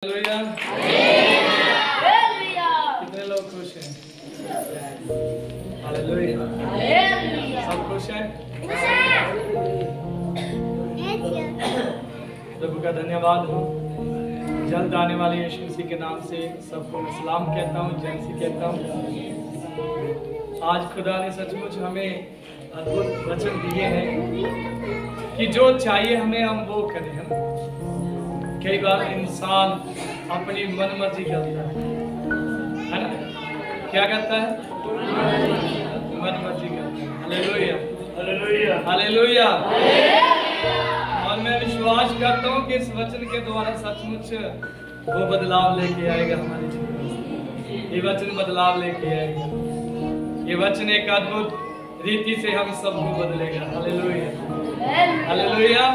कितने लोग खुश हैं? हालेलुया। सब खुश हैं? प्रभु का धन्यवाद हो। जल्द आने वाले यीशु मसीह के नाम से सबको मैं सलाम कहता हूँ, जय मसीह कहता हूँ। आज खुदा ने सचमुच हमें अद्भुत वचन दिए हैं कि जो चाहिए हमें हम वो करें। हम कई बार इंसान अपनी मन मर्जी करता है ना? क्या करता है? मन मर्जी करता है। Hallelujah, hallelujah, hallelujah. और मैं विश्वास करता हूँ कि इस वचन के द्वारा सचमुच वो बदलाव लेके आएगा हमारे जीवन में। ये वचन बदलाव लेके आएगा। ये वचन एक अद्भुत रीति से हम सबको बदलेगा। Hallelujah, hallelujah.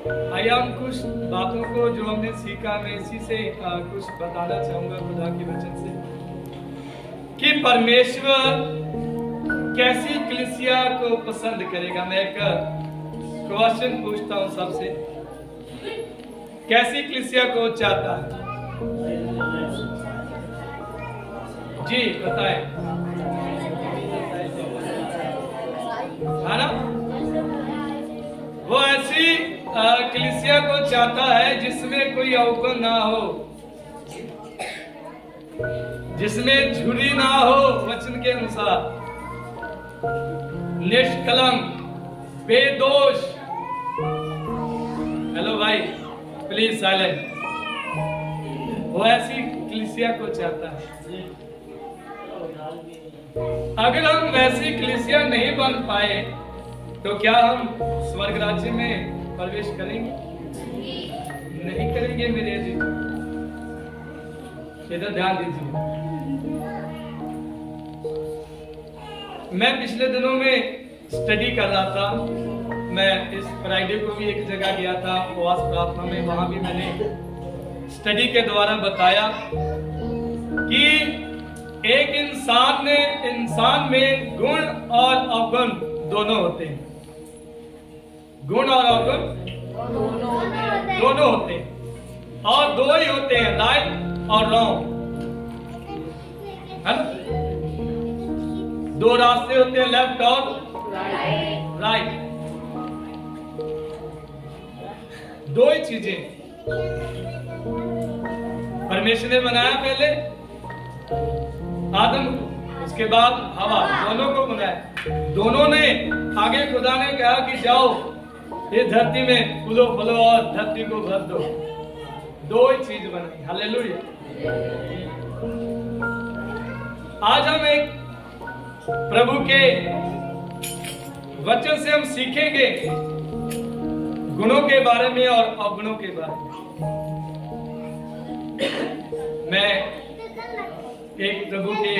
आइए हम कुछ बातों को जो हमने सीखा, मैं इसी से कुछ बताना चाहूंगा खुदा के वचन से कि परमेश्वर कैसी कलीसिया को पसंद करेगा। मैं एक क्वेश्चन पूछता हूं सबसे, कैसी कलीसिया को चाहता है? जी बताएं, है ना? वो ऐसी कलीसिया को चाहता है जिसमें कोई अवगुण ना हो, जिसमें झुरी ना हो, वचन के अनुसार निष्कलंक, बेदोष। हेलो भाई, प्लीज साइलेंट। वो ऐसी कलीसिया को चाहता है। अगर हम वैसी कलीसिया नहीं बन पाए तो क्या हम स्वर्ग राज्य में प्रवेश करेंगे? नहीं करेंगे मेरे जी। इधर ध्यान दीजिए। मैं पिछले दिनों में स्टडी कर रहा था। मैं इस फ्राइडे को भी एक जगह गया था उपवास प्रार्थना में। वहां भी मैंने स्टडी के द्वारा बताया कि एक इंसान में गुण और अवगुण दोनों होते हैं। गुण और अवगुण दोनों होते हैं, और दो ही होते हैं, राइट और रॉन्ग, है ना? दो रास्ते होते हैं, लेफ्ट और राइट। दो ही चीजें परमेश्वर ने बनाया, पहले आदम को, उसके बाद हवा, दोनों को बनाया। दोनों ने आगे खुदा ने कहा कि जाओ ये धरती में फूलो फलो और धरती को भर दो। दो ही चीज बनी। हालेलुया। आज हम एक प्रभु के वचन से हम सीखेंगे गुणों के बारे में और अवगुणों के बारे में। मैं एक प्रभु के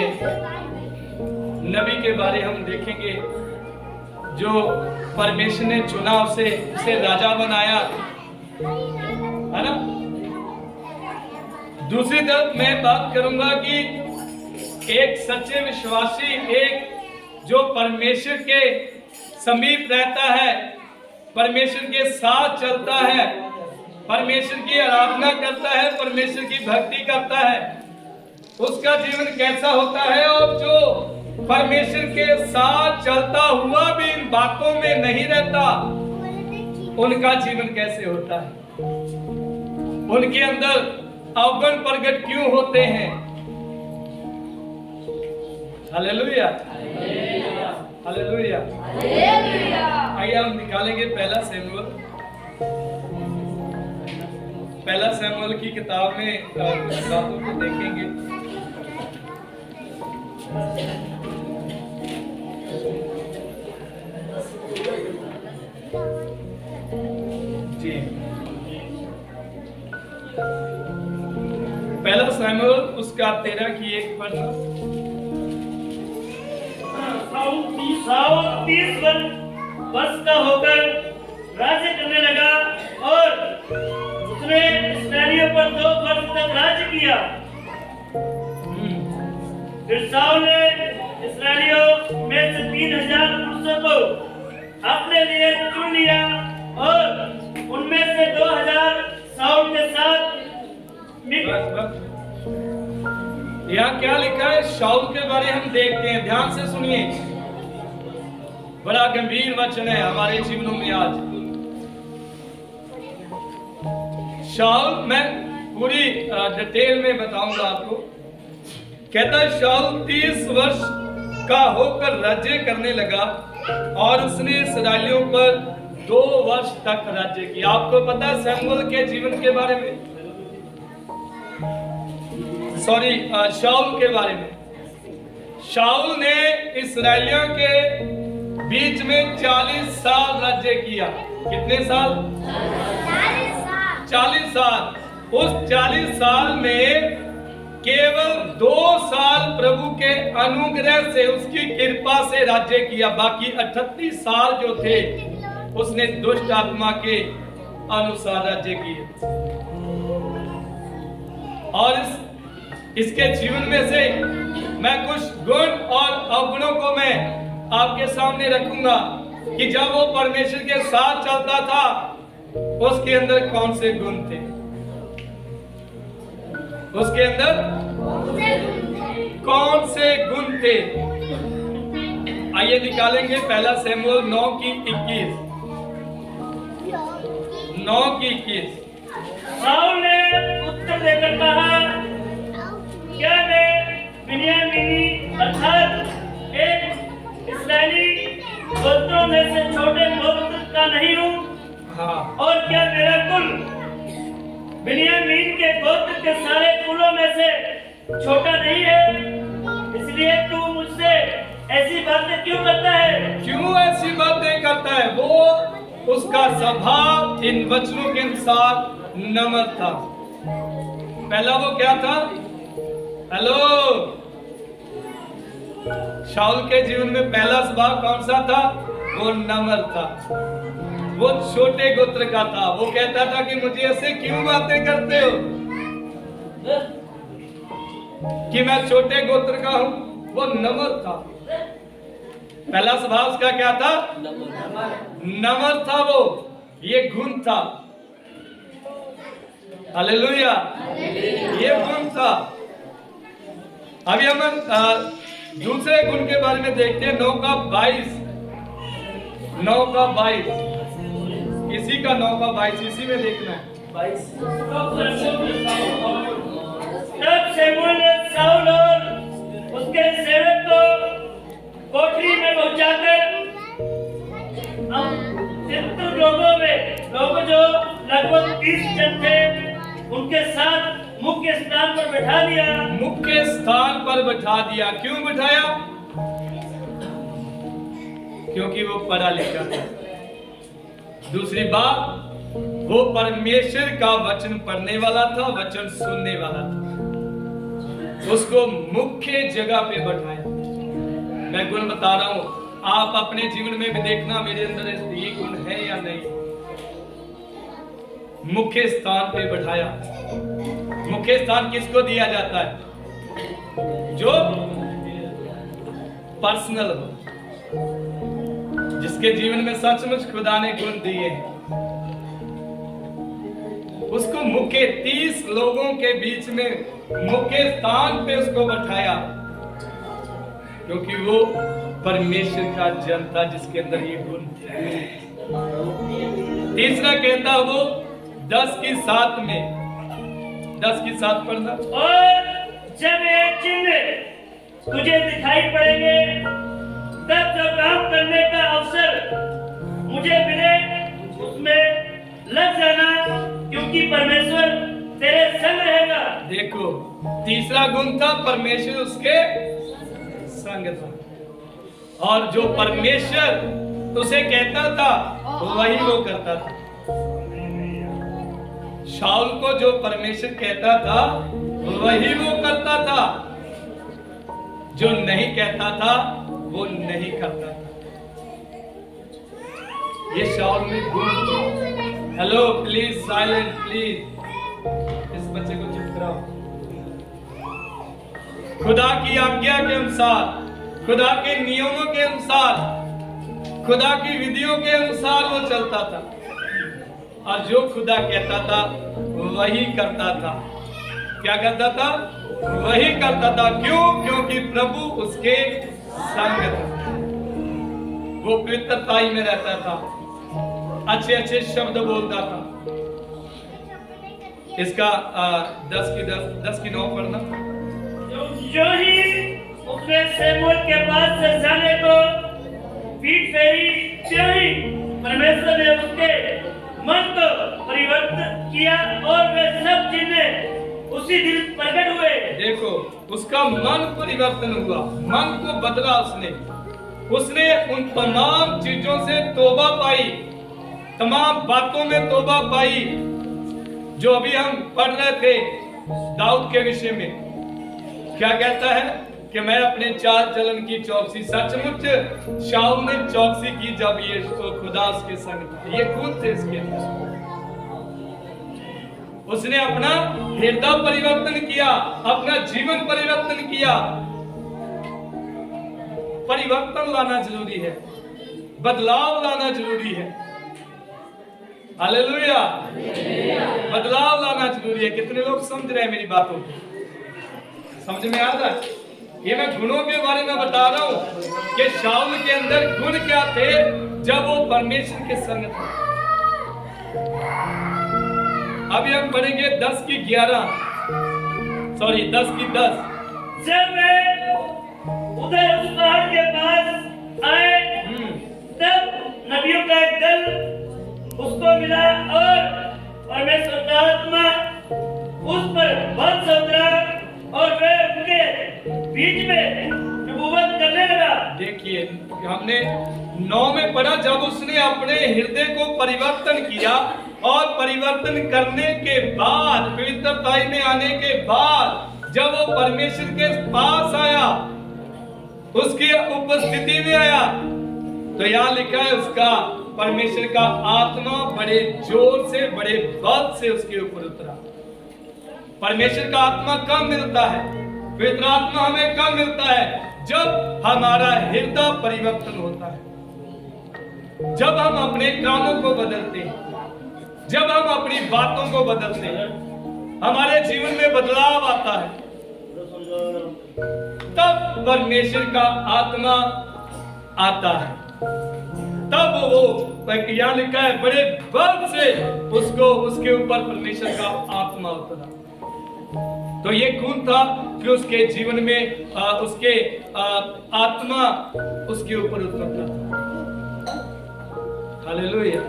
नबी के बारे हम देखेंगे जो परमेश्वर ने चुना, उसे राजा बनाया, है ना? दूसरी तरफ मैं बात करूंगा कि एक सच्चे विश्वासी, एक जो परमेश्वर के समीप रहता है, परमेश्वर के साथ चलता है, परमेश्वर की आराधना करता है, परमेश्वर की भक्ति करता है, उसका जीवन कैसा होता है। और जो परमेश्वर के साथ चलता हुआ भी इन बातों में नहीं रहता, उनका जीवन कैसे होता है, उनके अंदर अवगुण प्रकट क्यों होते हैं। Hallelujah, hallelujah. आइए हम निकालेंगे पहला शमूएल की किताब में कुछ बातों को देखेंगे। जी, पहला शमूएल उसका 13 की 1 पढ़ना। साउल 30 वर्ष का होकर राज्य करने लगा और उसने इस्राएलियों पर 2 वर्ष तक राज्य किया। फिर साउल ने इस्राएलियों में से 3000 पुरुषों को अपने लिए चुन लिया और उनमें से 2000 साउल यहाँ क्या लिखा है शाऊल के बारे हम देखते हैं, ध्यान से सुनिए, बड़ा गंभीर वचन है हमारे जीवनों में आज। शाऊल, मैं पूरी डिटेल में बताऊंगा आपको। कहता है शाऊल 30 वर्ष का होकर राज्य करने लगा और उसने इस्राएलियों पर 2 वर्ष तक राज्य किया। आपको पता है शमूएल के जीवन के बारे में, सॉरी शाऊल के बारे में। शाऊल ने इस्राएलियों के बीच में 40 साल राज्य किया। कितने साल? 40 साल। उस 40 साल में केवल 2 साल प्रभु के अनुग्रह से, उसकी कृपा से राज्य किया। बाकी 38 साल जो थे उसने दुष्ट आत्मा के अनुसार राज्य किए। और इसके जीवन में से मैं कुछ गुण और अवगुणों को मैं आपके सामने रखूंगा कि जब वो परमेश्वर के साथ चलता था उसके अंदर कौन से गुण थे, उसके अंदर कौन से गुण थे। आइए निकालेंगे पहला शमूएल 9:21। शाऊल ने उत्तर देकर कहा, क्या मैं बिन्यामीनी अर्थात एक इस्राएली गोत्रों में से छोटे गोत्र का नहीं हूँ? हाँ। और क्या मेरा कुल बिन्यामीन के गोत्र के सारे कुलों में से छोटा नहीं है? इसलिए तू मुझसे ऐसी बातें क्यों करता है? क्यों ऐसी बातें करता है? वो उसका स्वभाव इन वचनों के अनुसार नम्र था। पहला वो क्या था? हेलो, शाऊल के जीवन में पहला स्वभाव कौन सा था? वो नम्र था। वो छोटे गोत्र का था। वो कहता था कि मुझे ऐसे क्यों बातें करते हो कि मैं छोटे गोत्र का हूं। वो नम्र था। पहला स्वभाव उसका क्या था? नम्र था। वो ये गुण था। हालेलुया, ये गुण था। अभी हम दूसरे गुण के बारे में देखते हैं। 9:22। इसी का 9:22 इसी में देखना है। 22। तब शमूएल ने शाऊल और उसके सेवक को कोठरी में पहुंचाकर लोग जो लगभग 30 जन थे उनके साथ मुख्य स्थान पर बैठा दिया। मुख्य स्थान पर बैठा दिया। क्यों बैठाया? क्योंकि वो पढ़ा लिखा था। दूसरी बात, वो परमेश्वर का वचन पढ़ने वाला था, वचन सुनने वाला था। उसको मुख्य जगह पे बैठाया। मैं गुण बता रहा हूं, आप अपने जीवन में भी देखना मेरे अंदर ये गुण है या नहीं। मुख्य स्थान पे बैठाया। मुख्य स्थान किसको दिया जाता है? जो पर्सनल हो, जिसके जीवन में सचमुच खुदा ने गुण दिए, उसको मुख्य 30 लोगों के बीच में मुख्य स्थान पे उसको बैठाया, क्योंकि वो परमेश्वर का जन था जिसके अंदर ये गुण थे। तीसरा कहता वो 10:7 में, 10:7 पढ़ना। और जब ये चिन्ह तुझे दिखाई पड़ेंगे तब जो काम करने का अवसर मुझे मिले उसमें लग जाना, क्योंकि परमेश्वर तेरे संग रहेगा। देखो, तीसरा गुण था परमेश्वर उसके संग था। और जो परमेश्वर उसे कहता था वही वो करता था। शाऊल को जो परमेश्वर कहता था वही वो करता था, जो नहीं कहता था वो नहीं करता था। ये शाऊल में गुण था। Hello, please silent, please. इस बच्चे को चुप कराओ। खुदा की आज्ञा के अनुसार, खुदा के नियमों के अनुसार, खुदा की विधियों के अनुसार वो चलता था, और जो खुदा कहता था वही करता था। क्या करता था? वही करता था। क्यों? क्योंकि प्रभु उसके संग था, वो पवित्रताई में रहता था, अच्छे अच्छे शब्द बोलता था। इसका 10 की 9 पढ़ना। जो ही उसने शमूएल के पास से जाने को पीठ फेरी, त्यों ही परमेश्वर ने उसके मन को परिवर्तन किया और वे सब चीजें उसी दिन प्रकट हुए। देखो, उसका मन परिवर्तन हुआ, मन को बदला उसने उन तमाम चीजों से तौबा पाई, तमाम बातों में तौबा पाई। जो अभी हम पढ़ रहे थे दाऊद के विषय में, क्या कहता है कि मैं अपने चाल चलन की चौकसी, सचमुच शाऊल ने चौकसी की जब ये खुदा उसके संग था। ये खुद थे इसके अंदर। उसने अपना हृदय परिवर्तन किया, अपना जीवन परिवर्तन किया। परिवर्तन लाना जरूरी है, बदलाव लाना जरूरी है। हालेलुया, बदलाव लाना जरूरी है। कितने लोग समझ रहे हैं मेरी बातों को? समझ में आ रहा है? ये मैं गुणों के बारे में बता रहा हूं कि शाऊल के अंदर गुण क्या थे जब वो परमेश्वर के संग था। अभी हम पढ़ेंगे 10 की 10। जब वे उधर उस पहाड़ के पास आए, तब नबियों का एक दल उसको मिला और परमेश्वर का आत्मा उस पर बल से उतरा और वे उनके बीच में नबूवत करने लगा। देखिए, हमने 9 में पढ़ा, जब उसने अपने हृदय को परिवर्तन किया और परिवर्तन करने के बाद, पवित्रताई में आने के बाद, जब वो परमेश्वर के पास आया, उसकी उपस्थिति में आया, तो यहाँ लिखा है उसका परमेश्वर का आत्मा बड़े जोर से, बड़े बल से उसके ऊपर उतरा। परमेश्वर का आत्मा कब मिलता है? पवित्र आत्मा हमें कब मिलता है? जब हमारा हृदय परिवर्तन होता है, जब हम अपने कामों को बदलते हैं, जब हम अपनी बातों को बदलते हैं, हमारे जीवन में बदलाव आता है, तब परमेश्वर का आत्मा आता है। तब वो यहाँ लिखा है बड़े बल से उसको, उसके ऊपर परमेश्वर का आत्मा उतरा। तो ये गुण था कि उसके जीवन में उसके आत्मा उसके ऊपर उतरता था। Hallelujah,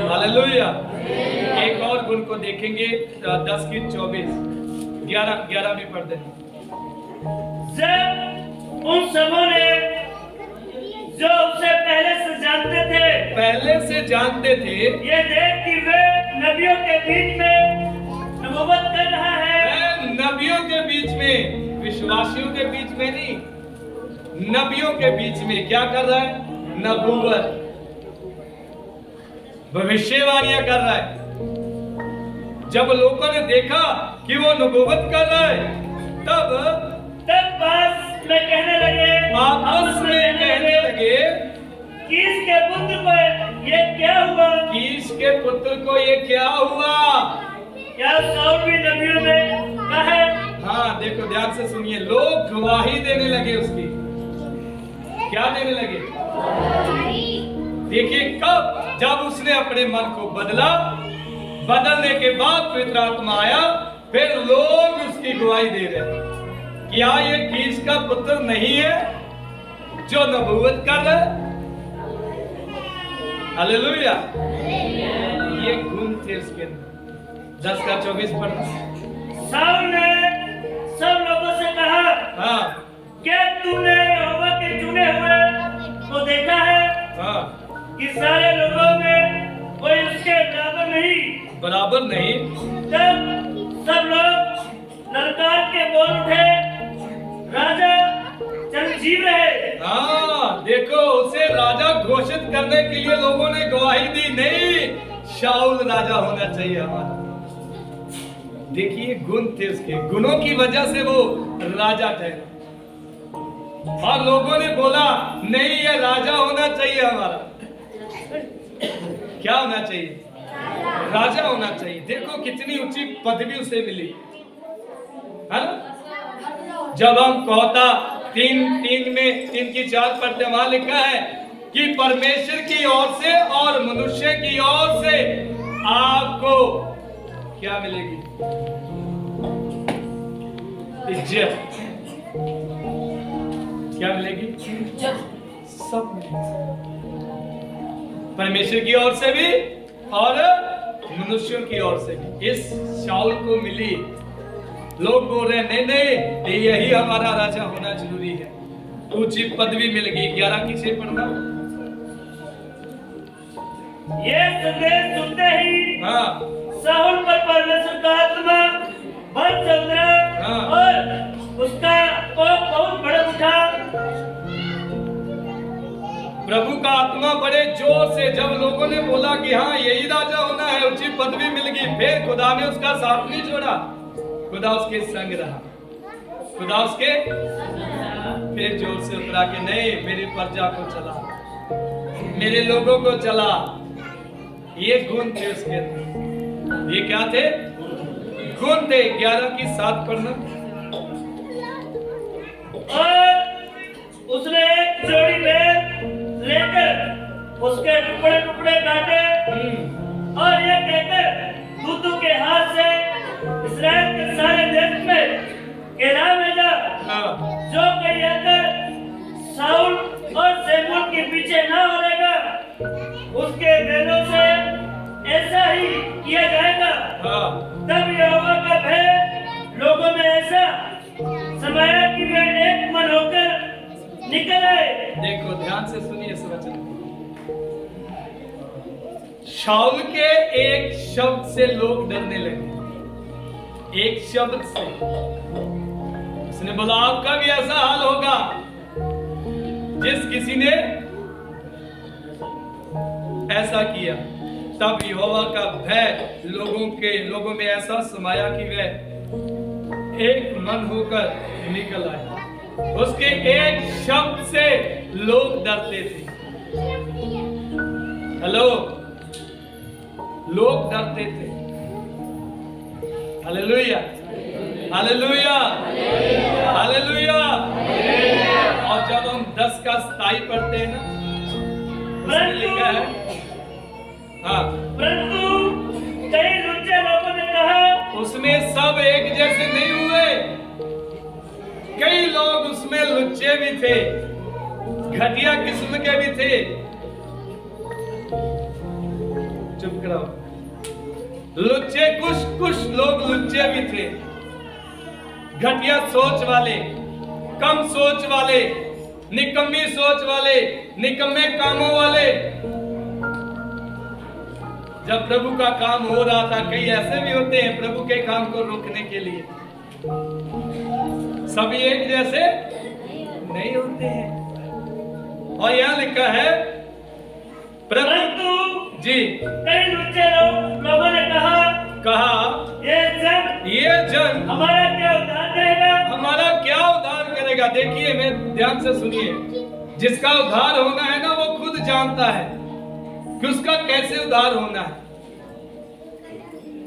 hallelujah. एक और गुण को देखेंगे 10 की 24, 11 भी पढ़ देंगे। जब उन सबों ने जो उसे पहले से जानते थे ये देख कि वे नबियों के बीच में नबूवत कर रहा है। नबियों के बीच में, विश्वासियों के बीच में नहीं, नबियों के बीच में क्या कर रहा है? नबूवत, भविष्यवाणियां कर रहा है। जब लोगों ने देखा कि वो नबूवत कर रहा है, तब आपस में कहने लगे कीश के पुत्र को ये क्या हुआ? कीश के पुत्र को ये क्या हुआ? क्या शाऊल भी नबियों में कहा? हाँ, देखो ध्यान से सुनिए। लोग गवाही देने लगे उसकी। क्या देने लगे? देखिए, कब? जब उसने अपने मन को बदला, बदलने के बाद पवित्र आत्मा आया, फिर लोग उसकी गवाही दे रहे हैं। क्या ये कीश का पुत्र नहीं है जो नबूवत कर रहा है? हालेलुया। ये गुण थे उसके अंदर। 10 का 24 पढ़ना। शाऊल ने सब लोगों से कहा, हाँ, क्या तूने यहोवा के चुने हुए को देखा है? हाँ, कि सारे लोगों में कोई उसके बराबर नहीं। तब सब लोग ललकार के बोल उठे, राजा चिरंजीव रहे। हाँ, देखो, उसे राजा घोषित करने के लिए लोगों ने गवाही दी, नहीं, शाऊल राजा होना चाहिए हमारा। देखिए, गुण थे उसके, गुणों की वजह से वो राजा ठहरा। और लोगों ने बोला, नहीं, ये राजा होना चाहिए हमारा। क्या होना चाहिए? राजा होना चाहिए। देखो कितनी ऊंची पदवी उसे मिली। है ना? जब हम कहता 3 में 3 की 4 पढ़ते, वहां लिखा है कि परमेश्वर की ओर से और मनुष्य की ओर से आपको क्या मिलेगी? इज्जत। क्या मिलेगी? सब मिलेगी, परमेश्वर की ओर से भी और मनुष्यों की ओर से भी। इस शाऊल को मिली। लोग बोल रहे हैं नहीं, यही हमारा राजा होना जरूरी है। ऊंची पदवी मिल गई। 11 किसे पढ़ना? ये संदेश सुनते ही हाँ, शाऊल पर परमेश्वर का आत्मा बढ़ चल रहा हाँ। और उसका कोप बहुत बढ़ उठा। प्रभु का आत्मा बड़े जोर से, जब लोगों ने बोला कि हाँ यही राजा होना है, ऊंची पदवी मिल गई, फिर खुदा ने उसका साथ नहीं छोड़ा, खुदा उसके संग रहा। खुदा उसके फिर जोर से उतरा के नहीं, मेरी प्रजा को चला, मेरे लोगों को चला। ये गुण थे उसके अंदर। ये क्या थे? गुण थे। 11 की 7 पढ़ना। और उसने एक जोड़ी भेड़ लेकर उसके टुकड़े टुकड़े काटे और ये कहकर दूतों के हाथ से इस्राएल के सारे देश में घेरा भेजा, जो कहीं अगर शाऊल और शमूएल के पीछे ना होगा, उसके बैलों से ऐसा ही किया जाएगा। तब यहोवा का भय लोगों में ऐसा समाया कि वे एक मन होकर निकल आए। देखो, ध्यान से सुनिए इस वचन। शाऊल के एक शब्द से लोग डरने लगे। एक शब्द से उसने बोला आपका भी ऐसा हाल होगा। जिस किसी ने ऐसा किया, तब यहोवा का भय लोगों में ऐसा समाया कि वे एक मन होकर निकल आए। उसके एक शब्द से लोग डरते थे। हेलो, लोग डरते थे। Hallelujah, hallelujah, hallelujah. और जब हम 10 का 27 पढ़ते हैं ना, उसमें लिखा है, हाँ, परंतु कई लुच्चे लोगों ने कहा, उसमें सब एक जैसे नहीं हुए। कई लोग उसमें लुच्चे भी थे, घटिया किस्म के भी थे। चुप करो। लुच्चे, कुछ लोग लुच्चे भी थे, घटिया सोच वाले, कम सोच वाले, निकम्मी सोच वाले, निकम्मे कामों वाले। जब प्रभु का काम हो रहा था, कई ऐसे भी होते हैं प्रभु के काम को रोकने के लिए। सभी एक जैसे नहीं होते हैं। और यहां लिखा है, परंतु जी, कई लुच्चे लोगों ने कहा ये जन हमारा क्या उद्धार करेगा? हमारा क्या उद्धार करेगा? देखिए, मैं ध्यान से सुनिए। जिसका उद्धार होना है ना, वो खुद जानता है कि उसका कैसे उद्धार होना है,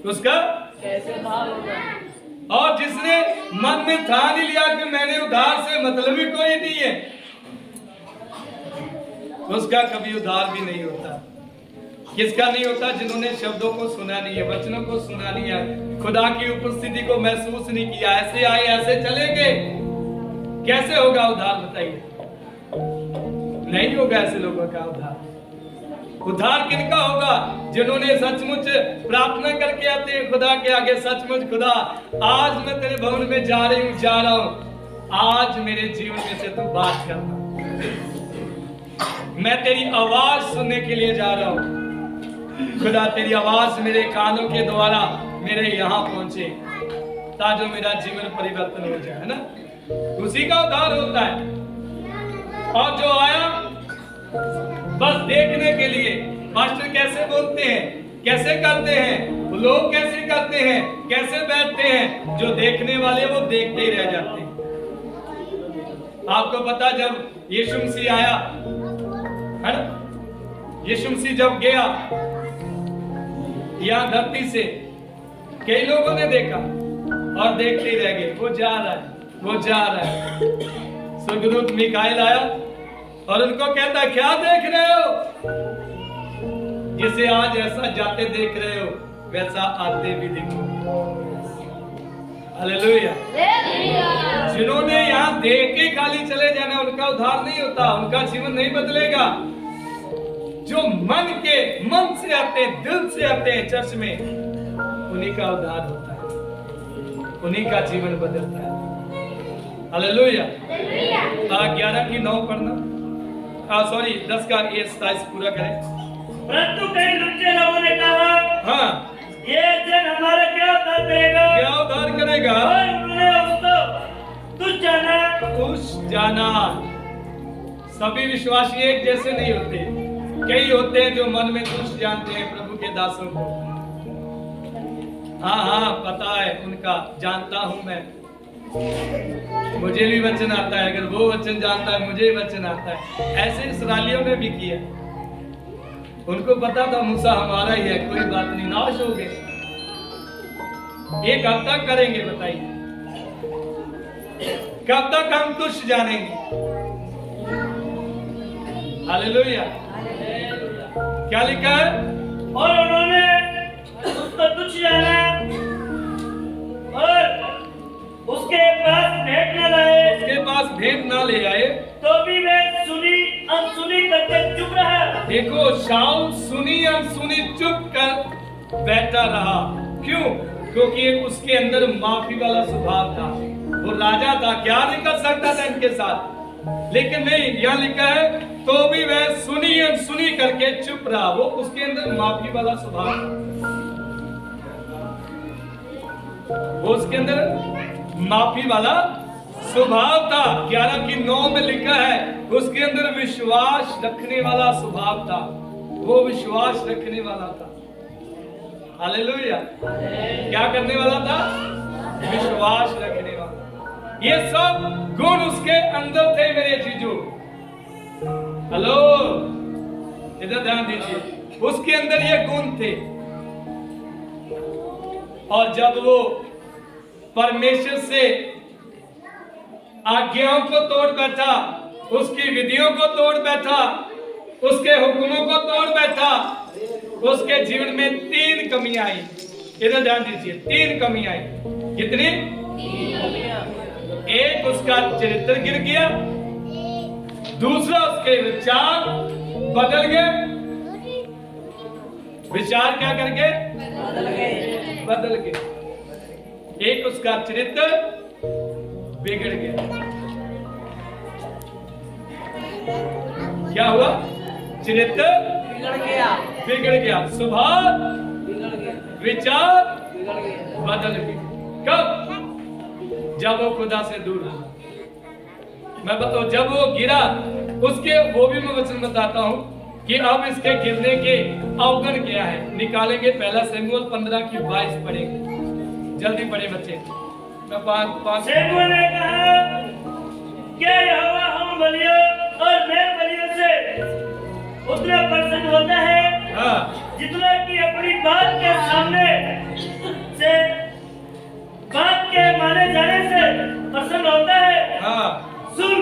उसका कैसे उद्धार होगा। और जिसने मन में ठान ही लिया कि मैंने उद्धार से मतलब ही कोई नहीं है, उसका कभी उद्धार भी नहीं होता। किसका नहीं होता? जिन्होंने शब्दों को सुना नहीं है, वचनों को सुना नहीं है, खुदा की उपस्थिति को महसूस नहीं किया। ऐसे आए ऐसे चले गए, कैसे होगा उद्धार? बताइए। नहीं होगा ऐसे लोगों का उद्धार। उद्धार किनका होगा? जिन्होंने सचमुच प्रार्थना करके आते हैं खुदा के आगे, सचमुच खुदा आज मैं तेरे भवन में जा रहा हूं, आज मेरे जीवन में से तू बात करना, मैं तेरी आवाज सुनने के लिए जा रहा हूं। खुदा तेरी आवाज मेरे कानों के द्वारा मेरे यहाँ पहुंचे, ताकि मेरा जीवन परिवर्तन हो जाए, है ना? उसी का उद्धार होता है। और जो आया बस देखने के लिए, मास्टर कैसे बोलते हैं, कैसे करते हैं, लोग कैसे करते हैं, कैसे बैठते हैं, जो देखने वाले वो देखते ही रह जाते हैं। आपको पता, जब यीशु मसीह आया, है ना, यीशु मसीह जब गया यहाँ धरती से, कई लोगों ने देखा, और देखते ही रह गए। वो जा रहा है, वो जा रहा है। स्वर्गदूत मिकाएल आया और उनको कहता, क्या देख रहे हो? जिसे आज ऐसा जाते देख रहे हो, वैसा आते भी देखो। हालेलुया। जिन्होंने यहाँ देख के खाली चले जाना, उनका उद्धार नहीं होता, उनका जीवन नहीं बदलेगा। जो मन से आते हैं, दिल से आते हैं चर्च में, उन्हीं का उद्धार होता है, उन्हीं का जीवन बदलता है। हालेलुया। 11:9 पढ़ना, 10 का 27 पूरा करें। परंतु कई लुच्चे लोगों ने कहा, हाँ, ये जन हमारा क्या उद्धार करेगा? क्या उद्धार करेगा? और उन्होंने उसको तुच्छ जाना। सभी विश्वासी एक जैसे नहीं होते। कई होते हैं जो मन में तुच्छ जानते हैं प्रभु के दासों को। हाँ, पता है उनका, जानता हूं मैं, मुझे भी वचन आता है। अगर वो वचन जानता है, मुझे वचन आता है। ऐसे इस्राएलियों ने भी किया। उनको पता था मूसा हमारा ही है, कोई बात नहीं, नाश हो गए। ये कब तक करेंगे बताइए? कब तक हम तुच्छ जानेंगे? हालेलुया। क्या लिखा है? और उन्होंने उसको तुच्छ जाना और उसके पास भेंट न लाए। उसके पास भेंट ना ले आए तो भी वे अनसुनी करके चुप रहा। देखो, शाऊल सुनी अनसुनी चुप कर बैठा रहा। क्यों? क्योंकि उसके अंदर माफी वाला स्वभाव था। वो राजा था, क्या नहीं कर सकता था इनके साथ। लेकिन नहीं, यहाँ लिखा है तो भी वह सुनी अनसुनी करके चुप रहा। वो उसके अंदर माफी वाला स्वभाव था। वो उसके अंदर माफी वाला स्वभाव था। 11:9 में लिखा है उसके अंदर विश्वास रखने वाला स्वभाव था। वो विश्वास रखने वाला था। हालेलुया। क्या करने वाला था? विश्वास रखने वाला। ये सब गुण उसके अंदर थे मेरे जीजू। हेलो, इधर ध्यान दीजिए। उसके अंदर ये गुण थे। और जब वो परमेश्वर से आज्ञाओं को तोड़ बैठा, उसकी विधियों को तोड़ बैठा, उसके हुक्मों को तोड़ बैठा, उसके जीवन में 3 कमियां आई। इधर ध्यान दीजिए, 3 कमियां आई। कितनी? 1, उसका चरित्र गिर गया। दूसरा, उसके विचार बदल गए। विचार क्या कर गए? बदल गए। 1, उसका चरित्र बिगड़ गया। क्या हुआ? चरित्र बिगड़ गया, स्वभाव विचार बदल गए। कब? जब वो खुदा से दूर हुआ। मैं बताऊं, जब वो गिरा, उसके वो भी मैं वचन बताता हूं कि अब इसके गिरने के अवगुण क्या है। निकालेंगे 1 शमूएल 15:22 पढ़ेंगे। जल्दी पढ़े बच्चे। मैं 5 शमूएल ने कहा, क्या यहोवा हम बलियों और मेल बलियों से उतना प्रसन्न होता है? हाँ, जितना कि अपनी बात के सामने से बात के माने जाने से प्रसन्न होता है। हाँ, सुन,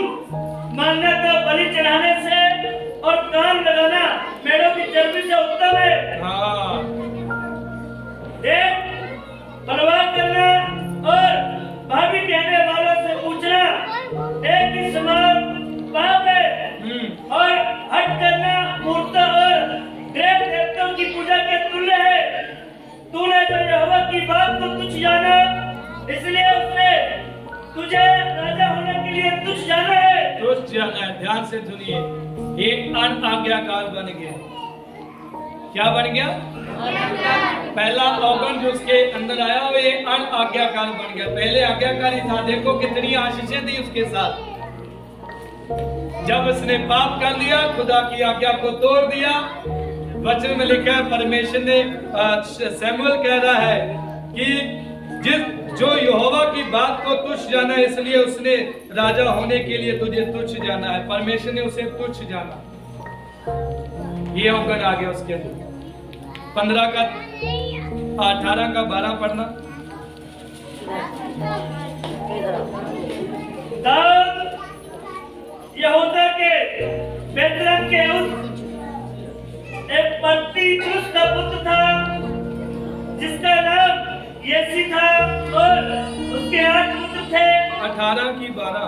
मानना तो बलि चढ़ाने से और कान लगाना मेढ़ों की चर्बी से उत्तम है। हाँ, देख, परवाह करना और भाभी कहने वालों से पूछना एक ही समान पाप है। और हट करना मूर्ता और देव देवताओं की पूजा के तुल्य है। तूने तो यहोवा की बात को तुच्छ जाना, इसलिए उसने तुझे राजा होने के लिए तुच्छ जाना है। तुच्छ जाना है। ध्यान से सुनिए, ये अनाज्ञाकार बन गया। क्या बन गया? पहला अवगुण जो उसके अंदर आया वो ये अनाज्ञाकार बन गया। पहले आज्ञाकारी था। देखो कितनी आशीषें थी उसके साथ। जब उसने पाप कर लिया, खुदा की आज्ञा को तोड़ दिया, वचन में लिखा है, परमेश्वर ने, शमूएल कह रहा है कि जो यहोवा की बात को तुच्छ जाना है, इसलिए उसने राजा होने के लिए तुझे तुच्छ जाना है। परमेश्वर ने उसे तुच्छ जाना। ये अवगुण आ गया उसके अंदर। 18 का 12 पढ़ना। दाऊद यहूदा के बेतलेहम के उस एक पत्ती का पुत्र था जिसका नाम यसी था और उसके 8 पुत्र थे। 18 की 12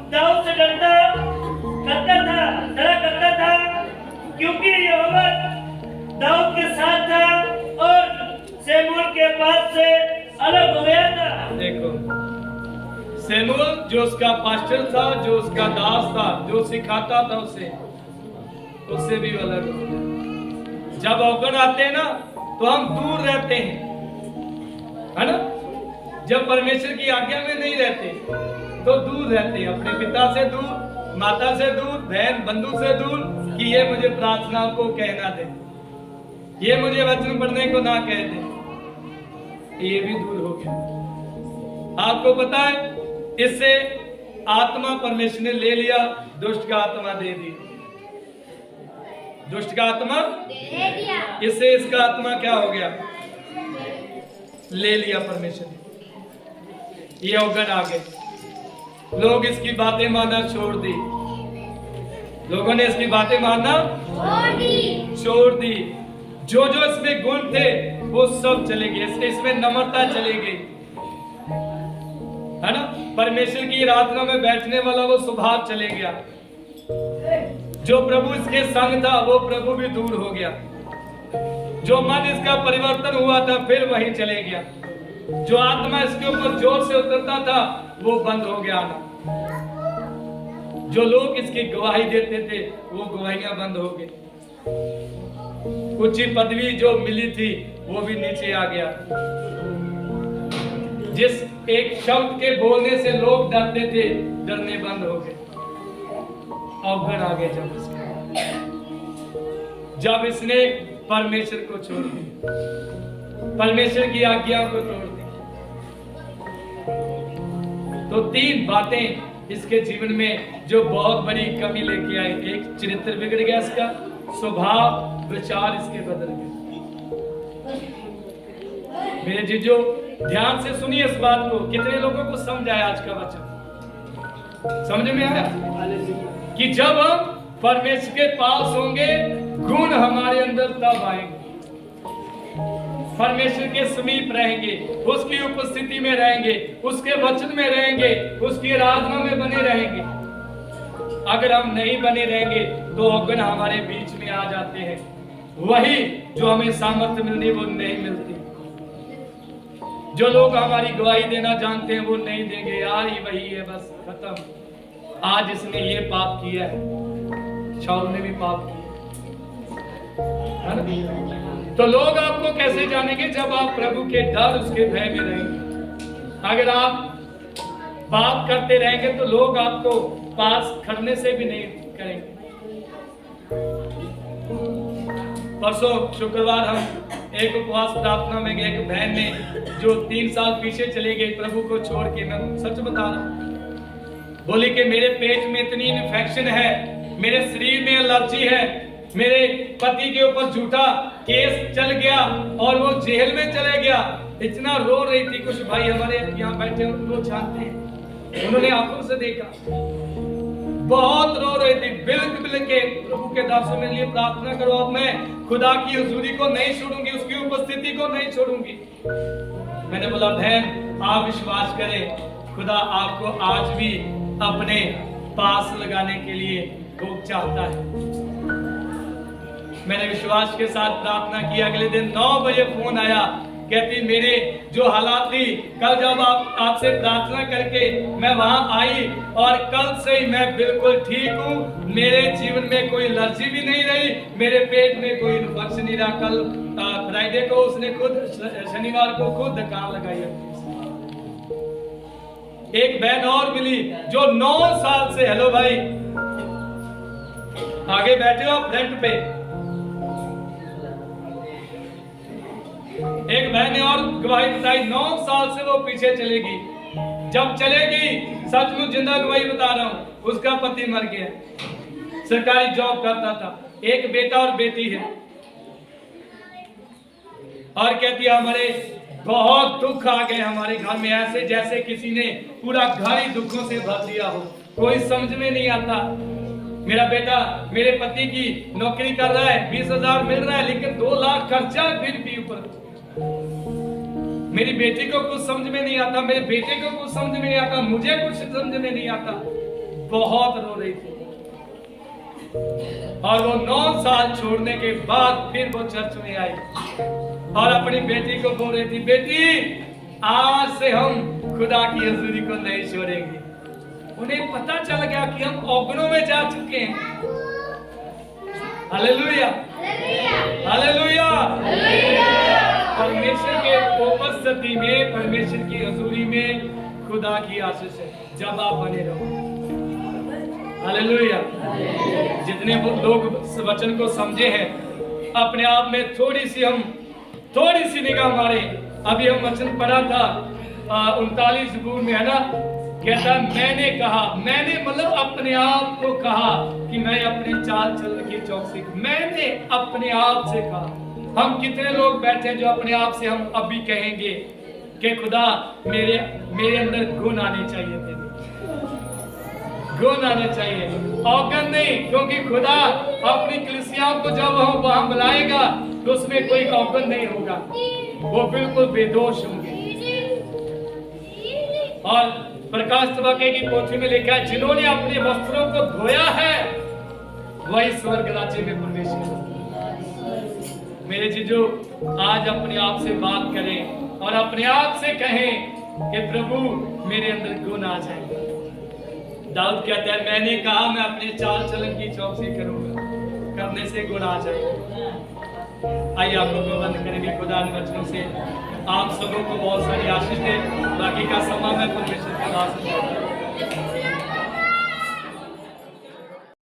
दाऊद से डरा करता था क्योंकि यहोवा दाऊद के साथ था और शमूएल के पास से अलग हो गया था। देखो, शमूएल जो उसका पास्टर था, जो उसका दास था, जो सिखाता था उससे भी अलग हो गया। जब अवगुण आते हैं ना तो हम दूर रहते हैं, है ना। जब परमेश्वर की आज्ञा में नहीं रहते तो दूर रहते हैं, अपने पिता से दूर, माता से दूर, बहन बंधु से दूर, कि ये मुझे प्रार्थना को कहना दे, ये मुझे वचन पढ़ने को ना कह दे। ये भी दूर हो गया। आपको पता है, इससे आत्मा परमेश्वर ने ले लिया, दुष्ट का आत्मा दे दी। दुष्ट का आत्मा दे दिया, इससे इसका आत्मा क्या हो गया? ले लिया परमेश्वर ने। ये अवगुण आ गए, लोग इसकी बातें मानना छोड़ दी, लोगों ने इसकी बातें मानना छोड़ दी। जो जो इसमें गुण थे वो सब चले गए, इसमें नम्रता चली गई, है ना। परमेश्वर की आराधना में बैठने वाला वो स्वभाव चले गया। जो प्रभु इसके संग था वो प्रभु भी दूर हो गया। जो मन इसका परिवर्तन हुआ था फिर वहीं चले गया। जो आत्मा इसके ऊपर जोर से उतरता था वो बंद हो गया आना। जो लोग इसकी गवाही देते थे वो गवाहियां बंद हो गई। ऊंची पदवी जो मिली थी वो भी नीचे आ गया। जिस एक शब्द के बोलने से लोग डरते थे, डरने बंद हो गए। अवगुण आ गए जब इसने परमेश्वर को छोड़ दिया, परमेश्वर की आज्ञा को तोड़ दी, तो 3 बातें इसके जीवन में जो बहुत बड़ी कमी लेके आई। एक, चरित्र बिगड़ गया इसका, स्वभाव विचार इसके बदल गए। मेरे जीजो ध्यान से सुनिए इस बात को। कितने लोगों को समझ आया आज का वचन? समझ में आया कि जब हम परमेश्वर के पास होंगे गुण हमारे अंदर तब आएंगे। परमेश्वर के समीप रहेंगे, उसकी उपस्थिति में रहेंगे, उसके वचन में रहेंगे, उसकी आराधना में बने रहेंगे। अगर हम नहीं बने रहेंगे तो अवगुण हमारे बीच में आ जाते हैं। वही जो हमें सामर्थ्य मिलनी वो नहीं मिलती। जो लोग हमारी गवाही देना जानते हैं वो नहीं देंगे। यार ये वही है, बस खत्म। आज इसने ये पाप किया है, शाऊल ने भी पाप किया, है ना? तो लोग आपको कैसे जानेंगे? जब आप प्रभु के डर, उसके भय में रहेंगे। अगर आप पाप करते रहेंगे तो लोग आपको पास खड़ने से भी नहीं करेंगे। परसों शुक्रवार हम एक उपवास प्रार्थना में गए। एक बहन ने जो 3 साल पीछे चले गई प्रभु को छोड़ के, मैं सच बता रहा हूं, बोली कि मेरे पेट में इतनी इन्फेक्शन है, मेरे शरीर में एलर्जी है, मेरे पति के ऊपर झूठा केस चल गया और वो जेल में चले गया। इतना रो रही थी। कुछ भाई हमारे यहाँ बैठे वो जानते हैं, उन्होंने आंखों से देखा, बहुत रो रही थी। बिल्क बिल्क के प्रभु के दर्शन के लिए प्रार्थना करो। अब मैं खुदा की हुजूरी को नहीं छोड़ूंगी, उसकी उपस्थिति को नहीं छोड़ूंगी। मैंने बोला बहन आप विश्वास करें, खुदा आपको आज भी अपने पास लगाने के लिए खूब चाहता है। मैंने विश्वास के साथ प्रार्थना की। अगले दिन 9 बजे फोन आया, कहती मेरे जो हालात थी, कल जब आपसे प्रार्थना करके मैं वहां आई और कल से ही मैं बिल्कुल ठीक हूँ। मेरे जीवन में कोई एलर्जी भी नहीं रही, मेरे पेट में कोई इन्फेक्शन नहीं रहा। कल फ्राइडे को उसने खुद, शनिवार को खुद दुकान लगाई है। एक बहन और मिली जो 9 साल से, हेलो भाई आगे बैठे हो फ्रंट पे, एक बहन ने और गवाही बताई 9 साल से वो पीछे चली गई। जब चलेगी, सचमुच जिंदा गवाही बता रहा हूँ, उसका पति मर गया, सरकारी जॉब करता था, एक बेटा और बेटी है। और कहती है हमारे बहुत दुख आ गए हमारे घर में, ऐसे जैसे किसी ने पूरा घर ही दुखों से भर दिया हो, कोई समझ में नहीं आता। मेरा बेटा मेरे पति की नौकरी कर रहा है, 20,000 मिल रहा है, लेकिन 2 लाख खर्चा फिर भी ऊपर। मेरी बेटी को कुछ समझ में नहीं आता, मेरे बेटे को कुछ समझ में नहीं आता, मुझे कुछ समझ में नहीं आता। बहुत रो रही थी। और वो 9 साल छोड़ने के बाद फिर वो चर्च में आई और अपनी बेटी को बोल रही थी, बेटी आज से हम खुदा की हजूरी को नहीं छोड़ेंगे। उन्हें पता चल गया कि हम औगनों में जा चुके हैं। Hallelujah, hallelujah. परमेश्वर के उपस्थिति में, परमेश्वर की हजूरी में खुदा की आशीष है जब आप बने रहो। हालेलुया। जितने लोग वचन को समझे हैं, अपने आप में थोड़ी सी निगाह मारे। अभी हम वचन पढ़ा था 39 जबूर में, है ना, कहता मैंने कहा, मैंने मतलब अपने आप को कहा कि मैं अपनी चाल चलने की चौकसी, मैंने अपने आप से कहा। हम कितने लोग बैठे जो अपने आप से हम अभी कहेंगे कि खुदा मेरे अंदर गुण आने चाहिए थे, गुण आने चाहिए, औगन नहीं। क्योंकि खुदा अपनी कलीसियाओं को जब वहां बुलाएगा तो उसमें कोई औगन नहीं होगा, वो बिल्कुल बेदोष होंगे। और प्रकाश वाक्य की पोथी में लिखा है, जिन्होंने अपने वस्त्रों को धोया है वही स्वर्ग राज्य में प्रवेश करेंगे। मेरे जीजो, आज अपने आप से बात करें और अपने आप से कहें कि प्रभु मेरे अंदर गुण आ जाए। दाऊद कहता है, मैंने कहा मैं अपने चाल चलन की चौकसी करूंगा, करने से गुण आ जाएगा। आइए आपको बंद करेंगे खुदा के वचनों से। आप सबों को बहुत सारी आशीष दे। बाकी का समय मैं परमेश्वर के दास